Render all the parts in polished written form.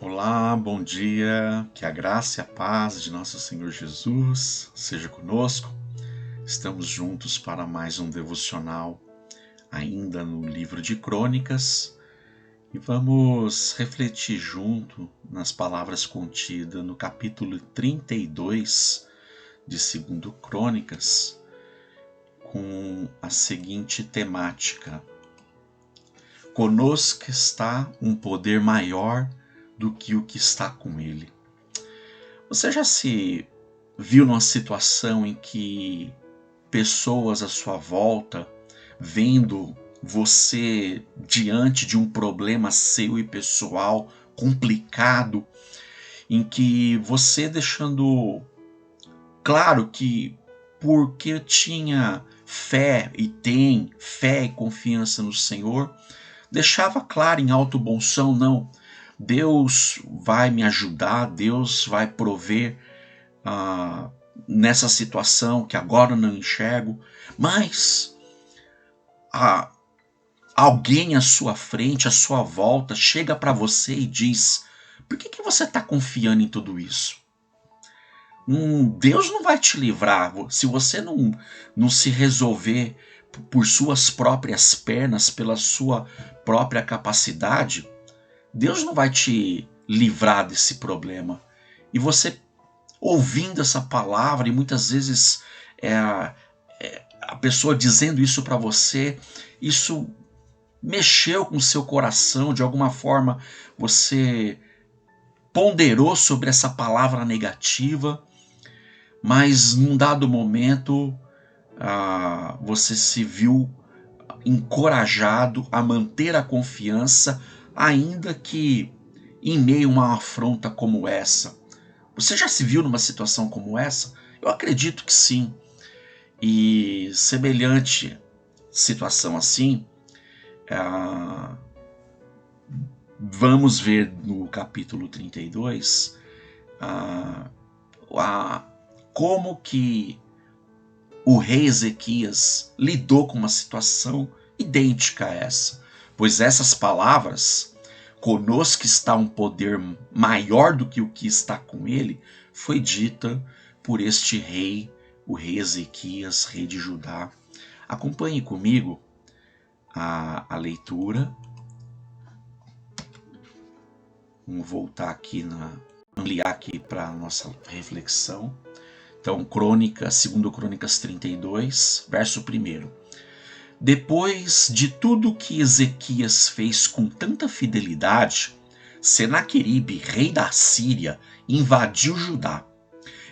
Olá, bom dia, que a graça e a paz de nosso Senhor Jesus seja conosco. Estamos juntos para mais um devocional, ainda no livro de Crônicas, e vamos refletir junto nas palavras contidas no capítulo 32 de 2 Crônicas, com a seguinte temática: conosco está um poder maior do que o que está com ele. Você já se viu numa situação em que pessoas à sua volta, vendo você diante de um problema seu e pessoal complicado, em que você deixando claro que porque tinha fé e tem fé e confiança no Senhor, deixava claro em alto bom som, não, Deus vai me ajudar, Deus vai prover nessa situação que agora eu não enxergo, mas alguém à sua frente, à sua volta, chega para você e diz: por que você está confiando em tudo isso? Deus não vai te livrar se você não se resolver por suas próprias pernas, pela sua própria capacidade. Deus não vai te livrar desse problema. E você, ouvindo essa palavra, e muitas vezes a pessoa dizendo isso para você, isso mexeu com o seu coração, de alguma forma você ponderou sobre essa palavra negativa, mas num dado momento você se viu encorajado a manter a confiança, ainda que em meio a uma afronta como essa. Você já se viu numa situação como essa? Eu acredito que sim. E semelhante situação assim, vamos ver no capítulo 32 como que o rei Ezequias lidou com uma situação idêntica a essa. Pois essas palavras, conosco está um poder maior do que o que está com ele, foi dita por este rei, o rei Ezequias, rei de Judá. Acompanhe comigo a leitura. Vamos voltar aqui, ampliar aqui para a nossa reflexão. Então, 2 Crônicas 32, verso 1. Depois de tudo que Ezequias fez com tanta fidelidade, Senaqueribe, rei da Síria, invadiu Judá.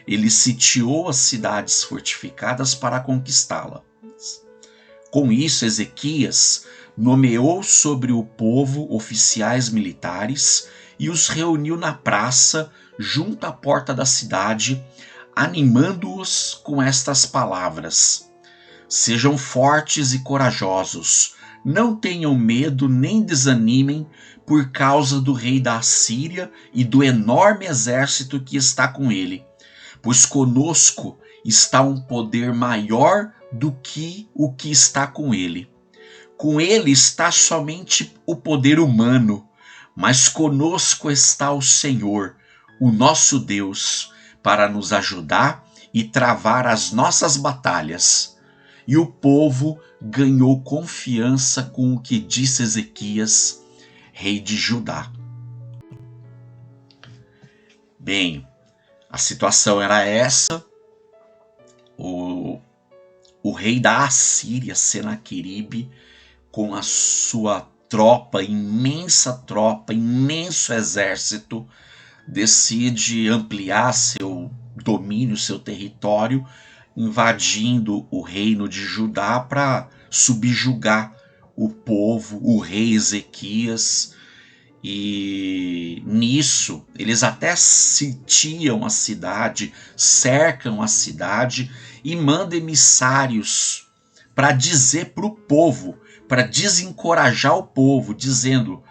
Ele sitiou as cidades fortificadas para conquistá-las. Com isso, Ezequias nomeou sobre o povo oficiais militares e os reuniu na praça junto à porta da cidade, animando-os com estas palavras: sejam fortes e corajosos, não tenham medo nem desanimem por causa do rei da Assíria e do enorme exército que está com ele, pois conosco está um poder maior do que o que está com ele. Com ele está somente o poder humano, mas conosco está o Senhor, o nosso Deus, para nos ajudar e travar as nossas batalhas. E o povo ganhou confiança com o que disse Ezequias, rei de Judá. Bem, a situação era essa. O rei da Assíria, Senaqueribe, com a sua imenso exército, decide ampliar seu domínio, seu território, invadindo o reino de Judá para subjugar o povo, o rei Ezequias. E nisso eles até sitiam a cidade, cercam a cidade e mandam emissários para dizer para o povo, para desencorajar o povo, dizendo: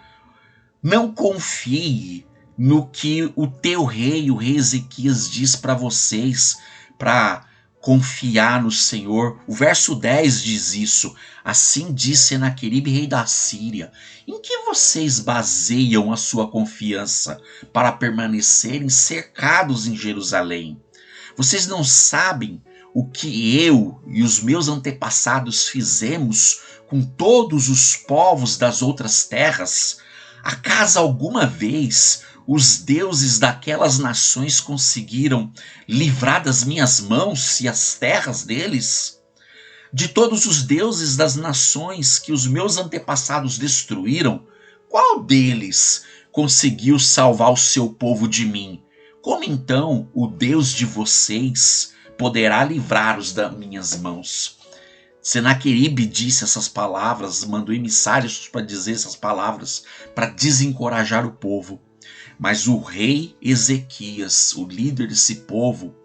não confie no que o teu rei, o rei Ezequias, diz para vocês, para confiar no Senhor. O verso 10 diz isso. Assim disse Senaqueribe, rei da Síria: em que vocês baseiam a sua confiança para permanecerem cercados em Jerusalém? Vocês não sabem o que eu e os meus antepassados fizemos com todos os povos das outras terras? Acaso alguma vez os deuses daquelas nações conseguiram livrar das minhas mãos e as terras deles? De todos os deuses das nações que os meus antepassados destruíram, qual deles conseguiu salvar o seu povo de mim? Como então o Deus de vocês poderá livrar-os das minhas mãos? Senaqueribe disse essas palavras, mandou emissários para dizer essas palavras, para desencorajar o povo. Mas o rei Ezequias, o líder desse povo,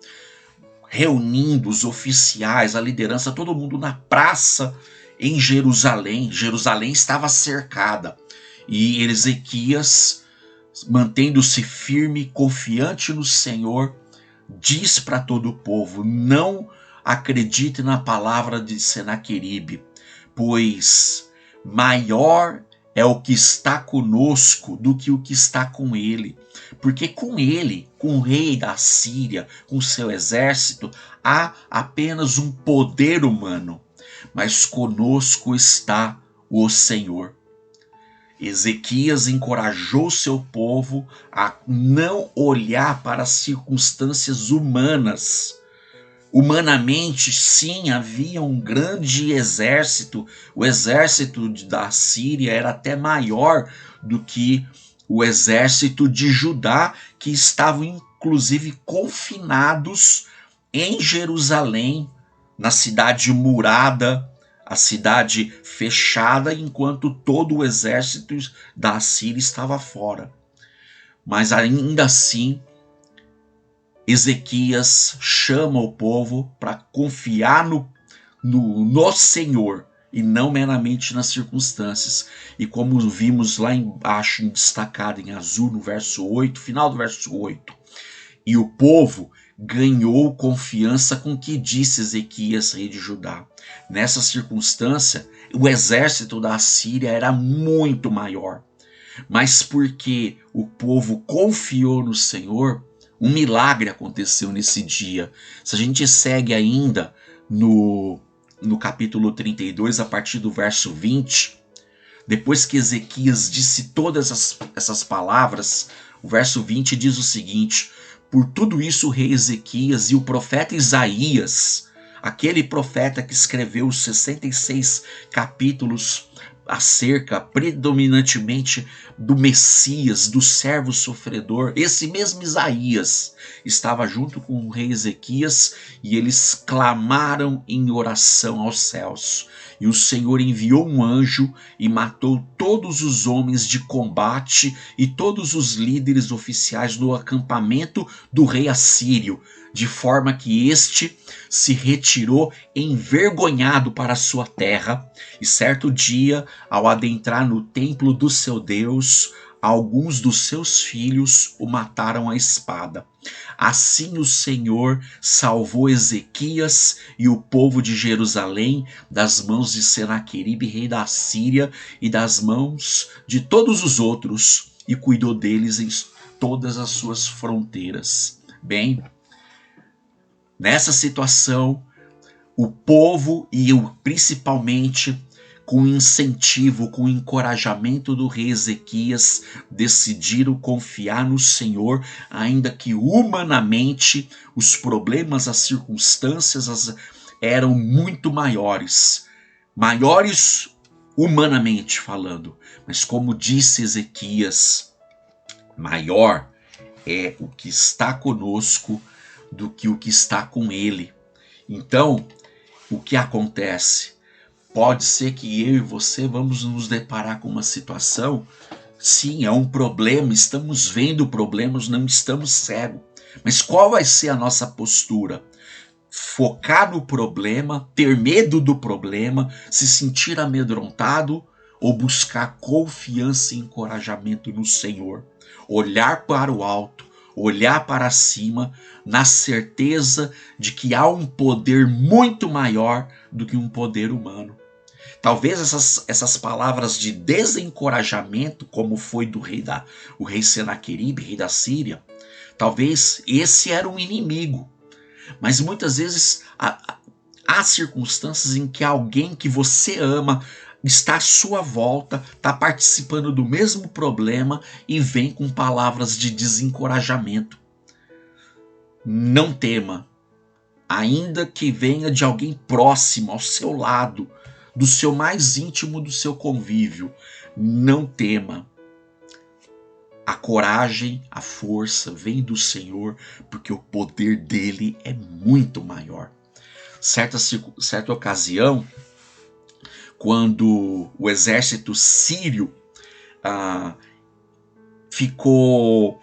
reunindo os oficiais, a liderança, todo mundo na praça em Jerusalém. Jerusalém estava cercada. E Ezequias, mantendo-se firme, confiante no Senhor, diz para todo o povo: não acredite na palavra de Senaqueribe, pois maior é o que está conosco do que o que está com ele. Porque com ele, com o rei da Síria, com seu exército, há apenas um poder humano, mas conosco está o Senhor. Ezequias encorajou seu povo a não olhar para as circunstâncias humanas. Humanamente, sim, havia um grande exército. O exército da Síria era até maior do que o exército de Judá, que estavam inclusive confinados em Jerusalém, na cidade murada, a cidade fechada, enquanto todo o exército da Síria estava fora. Mas ainda assim, Ezequias chama o povo para confiar no Senhor e não meramente nas circunstâncias. E como vimos lá embaixo, destacado em azul, no verso 8, final do verso 8, e o povo ganhou confiança com o que disse Ezequias, rei de Judá. Nessa circunstância, o exército da Síria era muito maior. Mas porque o povo confiou no Senhor, um milagre aconteceu nesse dia. Se a gente segue ainda no capítulo 32, a partir do verso 20, depois que Ezequias disse todas essas palavras, o verso 20 diz o seguinte: por tudo isso o rei Ezequias e o profeta Isaías, aquele profeta que escreveu os 66 capítulos acerca predominantemente do Messias, do servo sofredor, esse mesmo Isaías estava junto com o rei Ezequias e eles clamaram em oração aos céus. E o Senhor enviou um anjo e matou todos os homens de combate e todos os líderes oficiais do acampamento do rei assírio, de forma que este se retirou envergonhado para a sua terra. E certo dia, ao adentrar no templo do seu Deus, alguns dos seus filhos o mataram à espada. Assim o Senhor salvou Ezequias e o povo de Jerusalém das mãos de Senaqueribe, rei da Síria, e das mãos de todos os outros, e cuidou deles em todas as suas fronteiras. Bem, nessa situação, o povo e principalmente com incentivo, com encorajamento do rei Ezequias, decidiram confiar no Senhor, ainda que humanamente os problemas, as circunstâncias eram muito maiores humanamente falando. Mas como disse Ezequias, maior é o que está conosco do que o que está com ele. Então, o que acontece? Pode ser que eu e você vamos nos deparar com uma situação, sim, é um problema, estamos vendo problemas, não estamos cegos. Mas qual vai ser a nossa postura? Focar no problema, ter medo do problema, se sentir amedrontado ou buscar confiança e encorajamento no Senhor? Olhar para o alto, olhar para cima na certeza de que há um poder muito maior do que um poder humano. Talvez essas palavras de desencorajamento, como foi do o rei Senaqueribe, rei da Síria, talvez esse era um inimigo. Mas muitas vezes há circunstâncias em que alguém que você ama está à sua volta, está participando do mesmo problema e vem com palavras de desencorajamento. Não tema, ainda que venha de alguém próximo ao seu lado, do seu mais íntimo, do seu convívio, não tema. A coragem, a força vem do Senhor, porque o poder dele é muito maior. Certa ocasião, quando o exército sírio ficou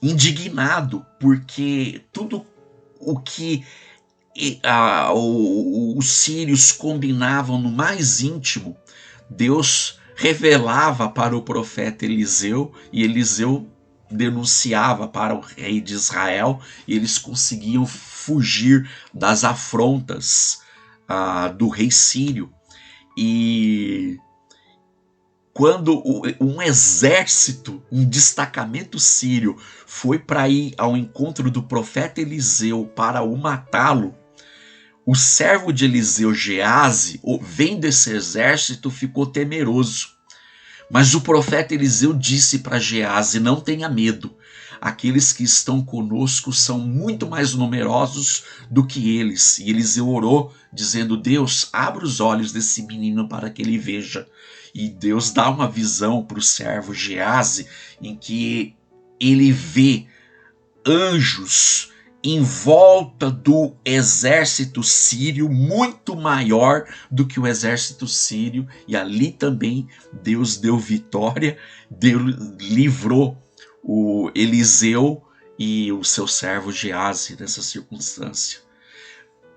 indignado, porque tudo o que os sírios combinavam no mais íntimo, Deus revelava para o profeta Eliseu, e Eliseu denunciava para o rei de Israel, e eles conseguiam fugir das afrontas do rei sírio. E quando um exército, um destacamento sírio foi para ir ao encontro do profeta Eliseu para o matá-lo, o servo de Eliseu, Geazi, vendo esse exército, ficou temeroso. Mas o profeta Eliseu disse para Geazi: não tenha medo, aqueles que estão conosco são muito mais numerosos do que eles. E Eliseu orou, dizendo: Deus, abra os olhos desse menino para que ele veja. E Deus dá uma visão para o servo Geazi, em que ele vê anjos em volta do exército sírio, muito maior do que o exército sírio, e ali também Deus deu vitória, Deus livrou o Eliseu e o seu servo Geazi dessa circunstância.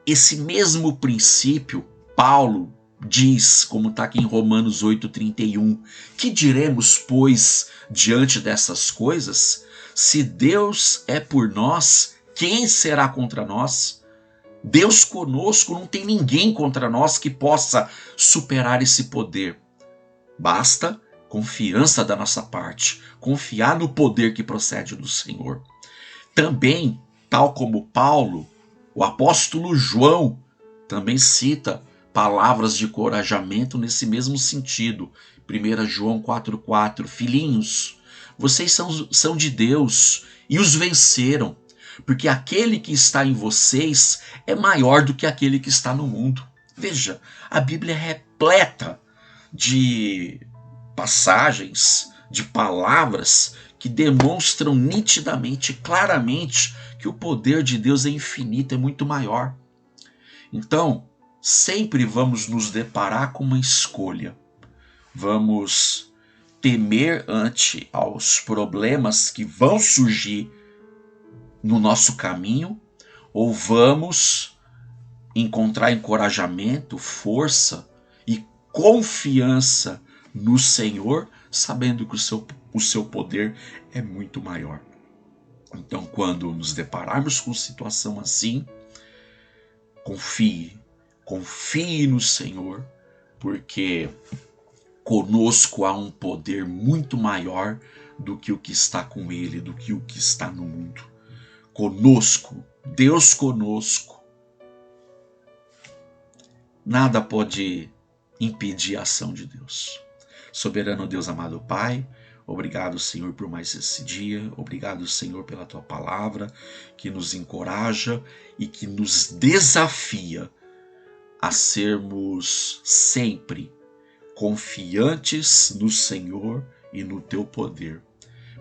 Esse mesmo princípio, Paulo diz, como está aqui em Romanos 8,31, que diremos, pois, diante dessas coisas? Se Deus é por nós, quem será contra nós? Deus conosco, não tem ninguém contra nós que possa superar esse poder. Basta confiança da nossa parte, confiar no poder que procede do Senhor. Também, tal como Paulo, o apóstolo João também cita palavras de encorajamento nesse mesmo sentido. 1 João 4,4: Filhinhos, vocês são de Deus e os venceram, porque aquele que está em vocês é maior do que aquele que está no mundo. Veja, a Bíblia é repleta de passagens, de palavras que demonstram nitidamente, claramente, que o poder de Deus é infinito, é muito maior. Então, sempre vamos nos deparar com uma escolha. Vamos temer ante aos problemas que vão surgir no nosso caminho, ou vamos encontrar encorajamento, força e confiança no Senhor, sabendo que o seu poder é muito maior. Então, quando nos depararmos com situação assim, confie no Senhor, porque conosco há um poder muito maior do que o que está com ele, do que o que está no mundo. Conosco, Deus conosco, nada pode impedir a ação de Deus. Soberano Deus, amado Pai, obrigado, Senhor, por mais esse dia. Obrigado, Senhor, pela tua palavra que nos encoraja e que nos desafia a sermos sempre confiantes no Senhor e no teu poder.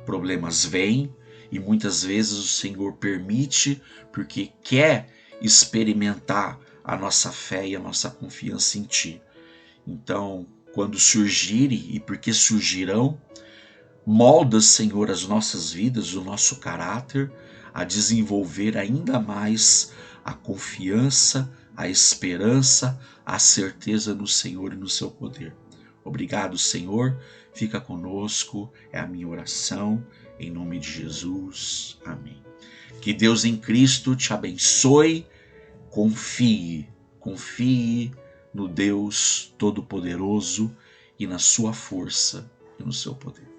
Problemas vêm e muitas vezes o Senhor permite porque quer experimentar a nossa fé e a nossa confiança em ti. Então, quando surgirem, e porque surgirão, molda, Senhor, as nossas vidas, o nosso caráter, a desenvolver ainda mais a confiança, a esperança, a certeza no Senhor e no seu poder. Obrigado, Senhor. Fica conosco, é a minha oração, em nome de Jesus. Amém. Que Deus em Cristo te abençoe. Confie no Deus Todo-Poderoso e na sua força e no seu poder.